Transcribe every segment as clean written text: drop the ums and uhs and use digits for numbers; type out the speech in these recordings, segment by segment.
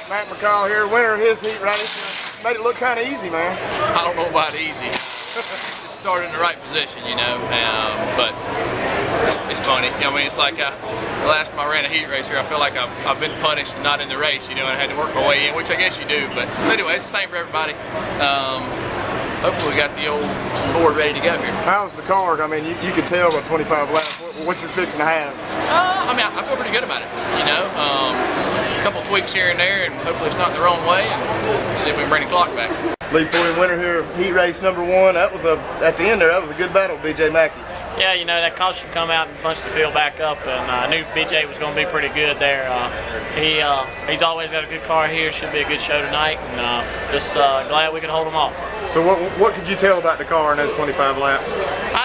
Matt McCall here, winner of his heat race. Made it look kind of easy, man. I don't know about easy. It started in the right position, you know, but it's funny. I mean, it's like the last time I ran a heat race here, I feel like I've been punished not in the race, you know, and I had to work my way in, which I guess you do. But anyway, it's the same for everybody. Hopefully we got the old Ford ready to go here. How's the car? I mean, you can tell by 25 laps what you're fixing to have. I mean, I feel pretty good about it, you know. A couple tweaks here and there, and hopefully it's not the wrong way, and see if we can bring the clock back. Lead Pulliam winner here, heat race number 1. That was at the end there, that was a good battle, BJ Mackey. Yeah, you know, that caution come out and bunched the field back up, and I knew BJ was going to be pretty good there. He's always got a good car here. Should be a good show tonight, and just glad we could hold him off. So what could you tell about the car in those 25 laps?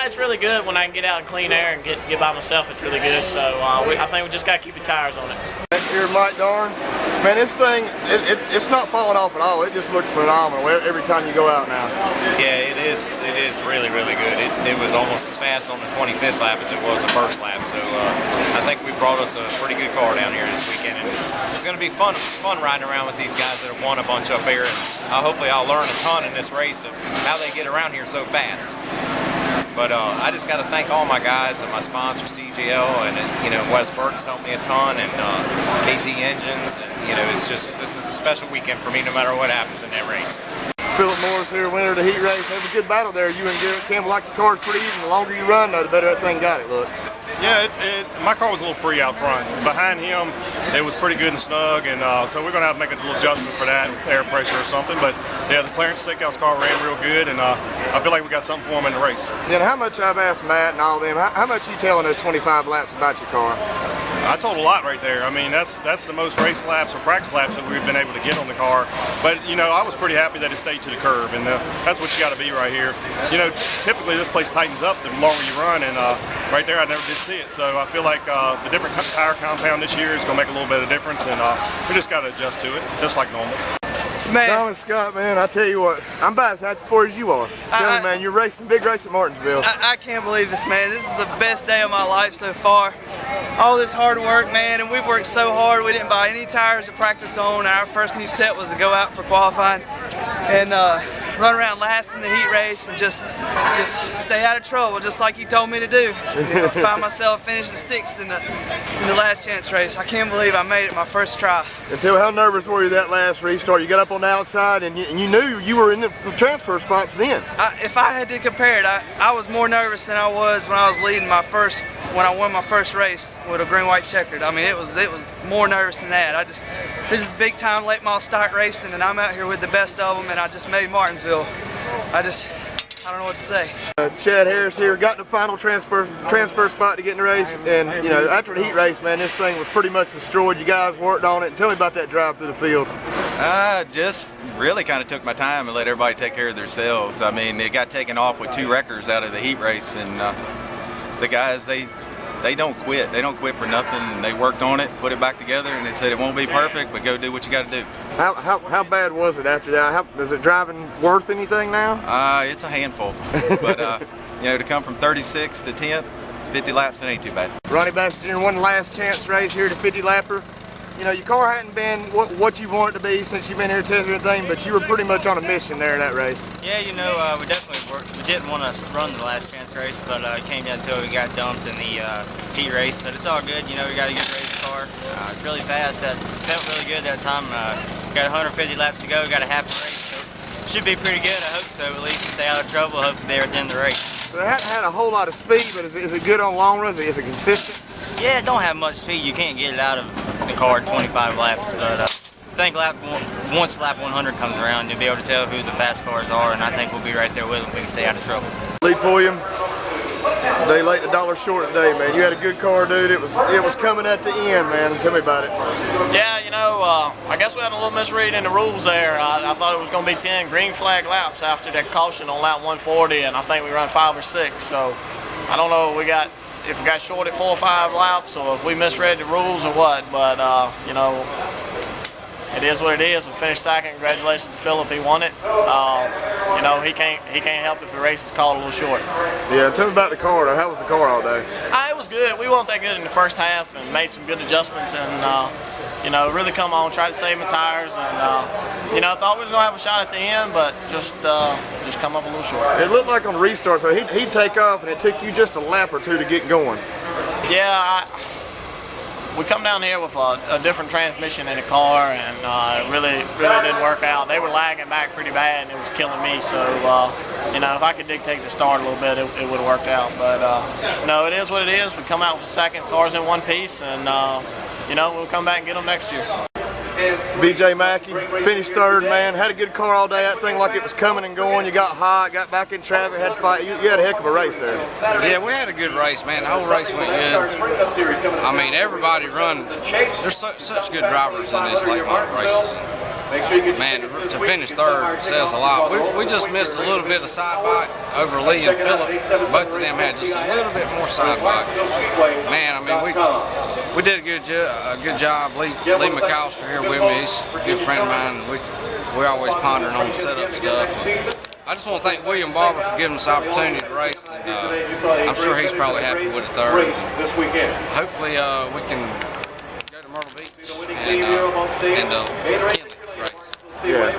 It's really good when I can get out in clean air and get by myself. It's really good. So I think we just got to keep the tires on it. Next year, Mike DARNE, man, this thing it's not falling off at all. It just looks phenomenal every time you go out now. Yeah, it is really good. It was almost as fast on the 25th lap as it was the first lap. So I think we brought us a pretty good car down here this weekend, and it's going to be fun riding around with these guys that have won a bunch up here. And hopefully I'll learn a ton in this race of how they get around here so fast. But I just got to thank all my guys and my sponsor CGL, and you know, Wes Burke's helped me a ton, and KT Engines, and you know, this is a special weekend for me no matter what happens in that race. Philip Morris here, winner of the heat race. Have a good battle there. You and Garrett Campbell. Like the car's pretty even. The longer you run, though, the better that thing got it. Look. Yeah, my car was a little free out front. Behind him, it was pretty good and snug, and so we're going to have to make a little adjustment for that, air pressure or something. But yeah, the Clarence Steakhouse car ran real good, and I feel like we got something for him in the race. Yeah, how much I've asked Matt and all them, how much you telling those 25 laps about your car? I told a lot right there. I mean, that's the most race laps or practice laps that we've been able to get on the car. But you know, I was pretty happy that it stayed to the curb, and that's what you got to be right here. You know, typically this place tightens up the longer you run, and right there I never did see it. So I feel like the different tire compound this year is going to make a little bit of difference, and we just got to adjust to it, just like normal. Man. Thomas Scott, man, I tell you what, I'm about as happy for as you are. Tell me, man, you're racing big race at Martinsville. I can't believe this, man. This is the best day of my life so far. All this hard work, man, and we've worked so hard. We didn't buy any tires to practice on. Our first new set was to go out for qualifying and run around last in the heat race and just stay out of trouble, just like you told me to do. Find myself finishing 6th in the last chance race. I can't believe I made it my first try. And tell me, how nervous were you that last restart? You got up on the outside and you knew you were in the transfer spots then. If I had to compare it, I was more nervous than I was when I was leading when I won my first race with a green-white checkered. I mean, it was more nervous than that. This is big time late model stock racing, and I'm out here with the best of them, and I just made Martinsville. I don't know what to say. Chad Harris here, got in the final transfer spot to get in the race, and you know, after the heat race, man, this thing was pretty much destroyed. You guys worked on it. Tell me about that drive through the field. Just really kind of took my time and let everybody take care of themselves. I mean, they got taken off with 2 wreckers out of the heat race, and the guys, they don't quit. They don't quit for nothing. They worked on it, put it back together, and they said it won't be perfect, but go do what you got to do. How bad was it after that? Is it driving worth anything now? It's a handful, but you know, to come from 36th to 10th, 50 laps, it ain't too bad. Ronnie Bassett Jr. won the last chance race here, the 50 lapper. You know, your car hadn't been what you want it to be since you've been here testing everything, but you were pretty much on a mission there in that race. Yeah, you know, we definitely worked. We didn't want to run the last chance race, but it came down until we got dumped in the heat race. But it's all good. You know, we got a good race car. It's really fast. It felt really good that time. Got 150 laps to go. Got a happy race, so it should be pretty good. I hope so. At least to stay out of trouble. Hopefully there at the end of the race. So it hadn't had a whole lot of speed, but is it good on long runs? Is it consistent? Yeah, it don't have much speed. You can't get it out of the car 25 laps, but I think once lap 100 comes around, you'll be able to tell who the fast cars are, and I think we'll be right there with them if we can stay out of trouble. Lee Pulliam, day late, $1 short today, man. You had a good car, dude. It was coming at the end, man. Tell me about it. Yeah, you know, I guess we had a little misread in the rules there. I thought it was going to be 10 green flag laps after that caution on lap 140, and I think we run 5 or 6. So I don't know if we got short at 4 or 5 laps, or if we misread the rules or what. But you know, it is what it is. We finished second. Congratulations to Philip. He won it. You know, he can't help if the race is called a little short. Yeah, tell me about the car though. How was the car all day? It was good. We weren't that good in the first half and made some good adjustments, and you know, really come on, try to save my tires, and you know, I thought we was gonna have a shot at the end, but just come up a little short. It looked like on the restart, so he'd take off, and it took you just a lap or two to get going. Yeah, we come down here with a different transmission in the car, and it really didn't work out. They were lagging back pretty bad, and it was killing me. So, you know, if I could dictate the start a little bit, it would have worked out. But, no, it is what it is. We come out with second, cars in one piece, and, you know, we'll come back and get them next year. BJ Mackey finished third, man. Had a good car all day. That thing like it was coming and going. You got hot, got back in traffic, had to fight. You had a heck of a race there. Yeah, we had a good race, man. The whole race went good. I mean, everybody run. There's such good drivers in these late model races. Man, to finish third says a lot. We just missed a little bit of side bite over Lee and Phillip. Both of them had just a little bit more side bite. Man, I mean, we did a good job. Lee McAllister here with me. He's a good friend of mine. We always pondering on setup stuff. I just want to thank William Barber for giving us the opportunity to race. And, I'm sure he's probably happy with the third. And hopefully we can go to Myrtle Beach and Kinley. Yeah.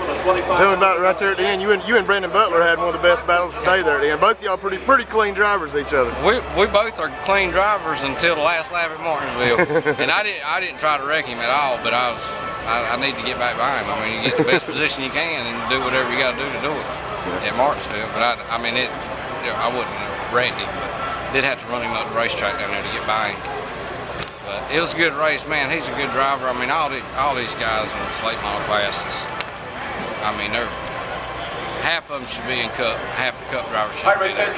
Tell me about it right there at the end. You and Brandon Butler had one of the best battles today there at the end. Both of y'all pretty clean drivers each other. We both are clean drivers until the last lap at Martinsville. And I didn't try to wreck him at all, but I need to get back behind him. I mean, you get the best position you can and do whatever you got to do it at Martinsville. But I mean, I wouldn't have wrecked him, but did have to run him up the racetrack down there to get by him. But it was a good race, man. He's a good driver. I mean, all these guys in the slate model classes, I mean, half of them should be in Cup. Half the Cup drivers should be there.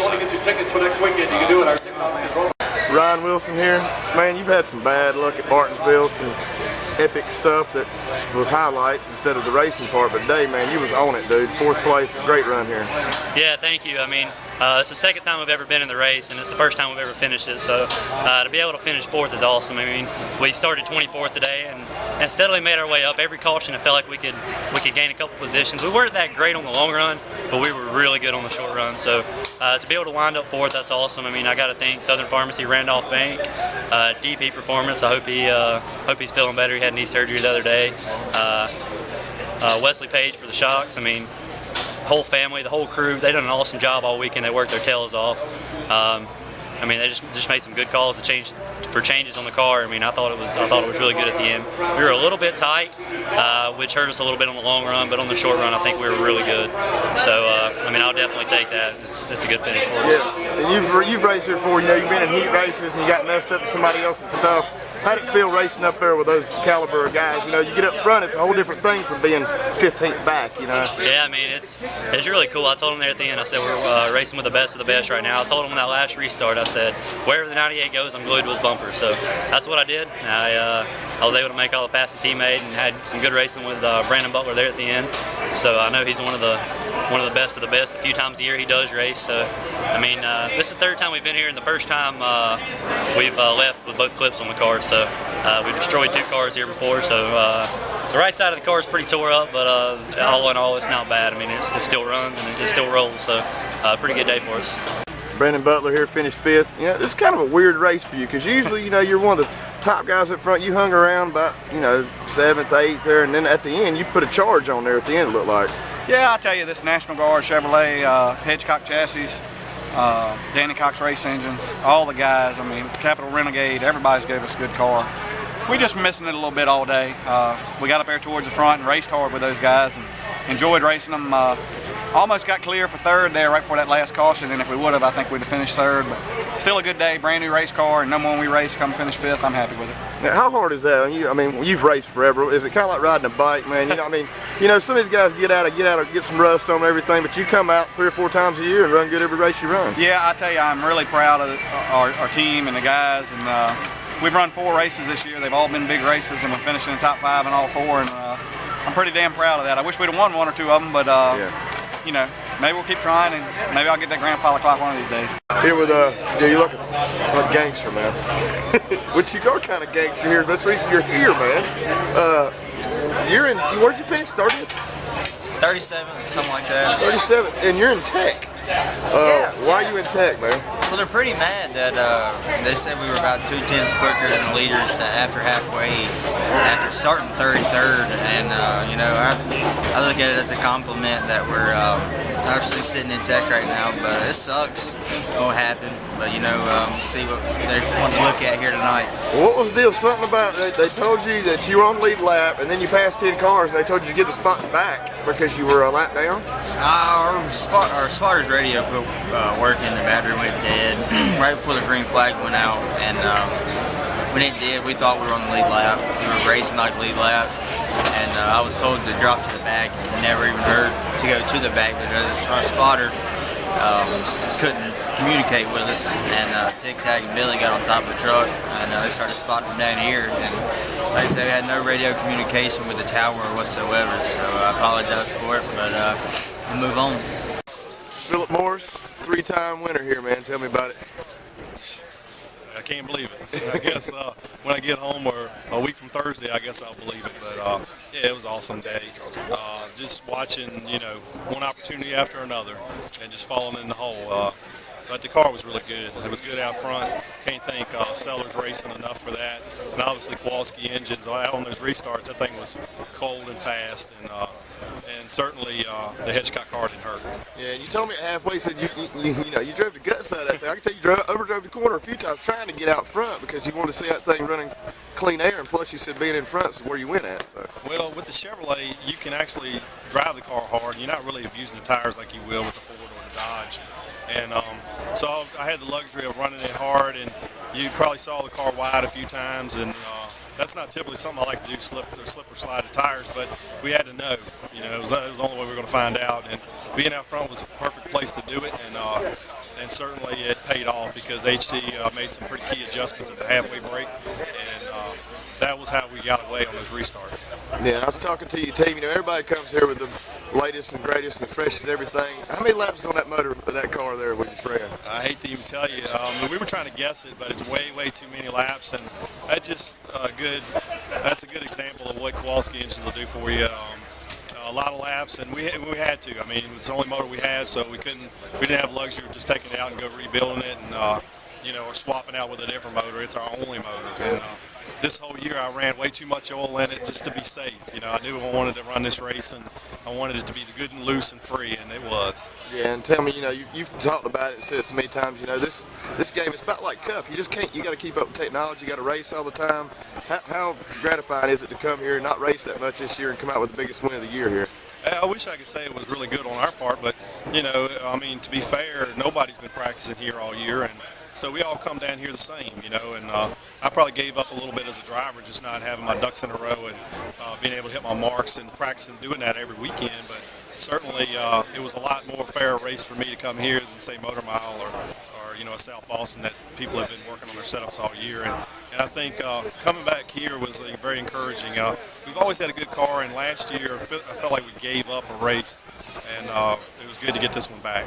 So. Ryan Wilson here. Man, you've had some bad luck at Martinsville, some epic stuff that was highlights instead of the racing part, but today, man, you was on it, dude. Fourth place, great run here. Yeah, thank you. I mean, it's the second time we've ever been in the race, and it's the first time we've ever finished it, so to be able to finish fourth is awesome. I mean, we started 24th today and steadily made our way up. Every caution, it felt like we could gain a couple positions. We weren't that great on the long run, but we were really good on the short run, so to be able to wind up fourth, that's awesome. I mean, I got to thank Southern Pharmacy, Randolph Bank, DP Performance. I hope he's feeling better. He had knee surgery the other day. Wesley Page for the shocks. I mean, whole family, the whole crew, they done an awesome job all weekend. They worked their tails off. I mean, they just made some good calls to changes on the car. I mean, I thought it was really good at the end. We were a little bit tight, which hurt us a little bit on the long run, but on the short run, I think we were really good. So, I mean, I'll definitely take that. It's a good finish for us. Yeah, and you've raced here before. You know, you've been in heat races and you got messed up with somebody else's stuff. How'd it feel racing up there with those caliber of guys? You know, you get up front, it's a whole different thing from being 15th back, you know? Yeah, I mean, it's really cool. I told them there at the end, I said, we're racing with the best of the best right now. I told them that last restart, I said, wherever the 98 goes, I'm glued to his bumper. So that's what I did. I was able to make all the passes he made and had some good racing with Brandon Butler there at the end. So I know he's one of the best of the best. A few times a year he does race. So, I mean, this is the third time we've been here, and the first time we've left with both clips on the car. So we destroyed 2 cars here before, so the right side of the car is pretty tore up, but all in all, it's not bad. I mean, it still runs and it still rolls, so pretty good day for us. Brandon Butler here finished 5th. You know, it's kind of a weird race for you, because usually, you know, you're one of the top guys up front. You hung around about, you know, 7th, 8th there, and then at the end, you put a charge on there at the end, it looked like. Yeah, I tell you, this National Guard, Chevrolet, Hedgecock chassis, Danny Cox race engines, all the guys, I mean, Capital Renegade, everybody's gave us a good car. We just missing it a little bit all day. We got up there towards the front and raced hard with those guys and enjoyed racing them. Almost got clear for third there right before that last caution, and if we would have, I think we'd have finished third. But still a good day, brand new race car, and number one we raced, come finish 5th. I'm happy with it. Now, how hard is that? I mean, you've raced forever. Is it kind of like riding a bike, man? You know, I mean, you know, some of these guys get some rust on everything, but you come out 3 or 4 times a year and run good every race you run. Yeah, I tell you, I'm really proud of our team and the guys, and we've run 4 races this year. They've all been big races, and we're finishing in the top 5 in all 4, and I'm pretty damn proud of that. I wish we'd have won 1 or 2 of them, but you know, maybe we'll keep trying, and maybe I'll get that grand final clock one of these days. Here with yeah, you look like gangster, man. Which you are kind of gangster here. That's the reason you're here, man. Where'd you finish? 30th? 37, something like that. 37, and you're in Tech. Why are you in tech, man? Well, they're pretty mad that they said we were about 2/10 quicker than the leaders after halfway, after starting 33rd, and you know, I look at it as a compliment that we're actually sitting in tech right now, but it sucks what happened. But you know, see what they want to look at here tonight. Well, what was the deal? Something about they told you that you were on the lead lap, and then you passed 10 cars, and they told you to get the spots back because you were a lap down? Our spotter's radio quit working, the battery went dead right before the green flag went out, and when it did, we thought we were on the lead lap. We were racing like lead lap, and I was told to drop to the back, and never even heard to go to the back because our spotter couldn't communicate with us, and Tic Tac and Billy got on top of the truck, and they started spotting from down here, and like I said, we had no radio communication with the tower whatsoever, so I apologize for it, but we'll move on. Philip Morris, 3-time winner here, man. Tell me about it. I can't believe it. I guess when I get home or a week from Thursday, I guess I'll believe it. But yeah, it was an awesome day. Just watching, you know, one opportunity after another and just falling in the hole. But the car was really good. It was good out front. Can't thank Sellers Racing enough for that. And obviously Kowalski engines on those restarts. That thing was cold and fast, and certainly the Hitchcock car didn't hurt. Yeah, you told me at halfway, you said you drove the guts out of that thing. I can tell you overdrove the corner a few times trying to get out front because you wanted to see that thing running clean air, and plus you said being in front is where you went at. So. Well, with the Chevrolet, you can actually drive the car hard. You're not really abusing the tires like you will with the Ford or the Dodge. And so I had the luxury of running it hard, and you probably saw the car wide a few times, and that's not typically something I like to do, slip or slide the tires, but we had to know. You know, it was the only way we were going to find out, and being out front was the perfect place to do it, and certainly it paid off because HT made some pretty key adjustments at the halfway break, and that was how we got away on those restarts. Yeah, I was talking to you, team. You know, everybody comes here with the latest and greatest and the freshest everything. How many laps on that motor, that car there we just ran? I hate to even tell you. We were trying to guess it, but it's way too many laps, and that's just that's a good example of what Kowalski engines will do for you. A lot of laps, and we had to. I mean, it's the only motor we had, so we didn't have the luxury of just taking it out and go rebuilding it, and you know, or swapping out with a different motor. It's our only motor. And this whole year I ran way too much oil in it just to be safe. You know, I knew I wanted to run this race, and I wanted it to be good and loose and free, and it was. Yeah, and tell me, you know, you've talked about it and said it so many times. You know, this game is about like Cup. You just can't. You got to keep up with technology. You got to race all the time. How gratifying is it to come here and not race that much this year and come out with the biggest win of the year here? I wish I could say it was really good on our part, but you know, I mean, to be fair, nobody's been practicing here all year, and so we all come down here the same, you know, and I probably gave up a little bit as a driver, just not having my ducks in a row and being able to hit my marks and practicing doing that every weekend. But certainly it was a lot more fair race for me to come here than say Motor Mile or you know, South Boston that people have been working on their setups all year. And I think coming back here was very encouraging. We've always had a good car, and last year I felt like we gave up a race, and it was good to get this one back.